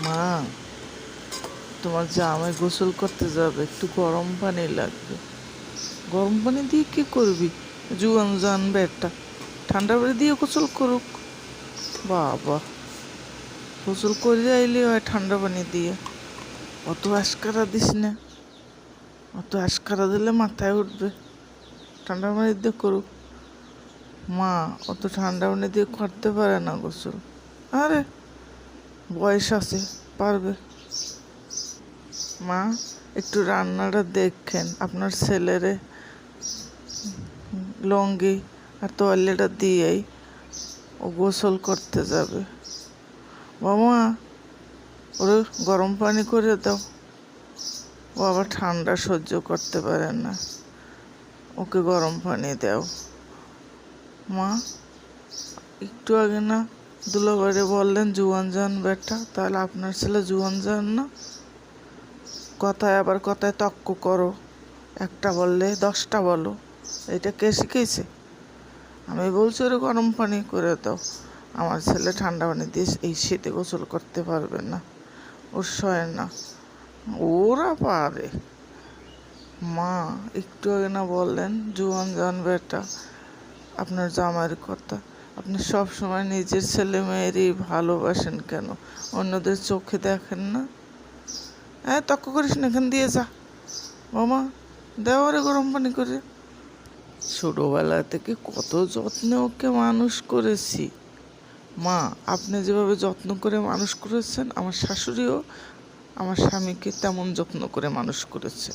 মা, তোমার জামাই গোসল করতে যাবে, একটু গরম পানি লাগবে। গরম পানি দিয়ে কি করবি? জুয়ান জানবে একটা, ঠান্ডা পানি দিয়ে গোসল করুক। বাবা, গোসল করে আইলে হয় ঠান্ডা পানি দিয়ে। অত আশকারা দিস না, অত আশকারা দিলে মাথায় উঠবে। ঠান্ডা পানি দিয়ে করুক। মা, অত ঠান্ডা পানি দিয়ে করতে পারে না গোসল। আরে বয়স আছে, পারবে। মা, একটু রান্নাটা দেখেন, আপনার ছেলেরে লঙ্গি আর তোয়ালেটা দিয়েই ও গোসল করতে যাবে। বাবা, ওরে গরম পানি করে দাও, ও আবার ঠান্ডা সহ্য করতে পারে না, ওকে গরম পানি দাও। মা, একটু আগে না দুলাভাইরে বললেন জুয়ান জান বেটা, তাহলে আপনার ছেলে জুয়ান জান না? কথায় আবার কথায় তক্ক করো, একটা বললে 10টা বলো, এটা কে শিখেছে? আমি বলছি ওরে গরম পানি করে দাও। আমার ছেলে ঠান্ডা পানি দিয়ে এই শীতে গোসল করতে পারবে না, ওর সয় না। ওরা পারে। মা, একটু আগে না বললেন জুয়ান জান বেটা, আপনার জামাইয়ের কথা। আপনি সব সময় নিজের ছেলে মেয়েরই ভালোবাসেন কেন? অন্যদের চোখে দেখেন না? হ্যাঁ, তক্ক করিস না, এখান দিয়ে যা। মামা, দেওয়ারে গরম পানি করে। ছোটোবেলা থেকে কত যত্নে ওকে মানুষ করেছি। মা, আপনি যেভাবে যত্ন করে মানুষ করেছেন, আমার শাশুড়িও আমার স্বামীকে তেমন যত্ন করে মানুষ করেছে।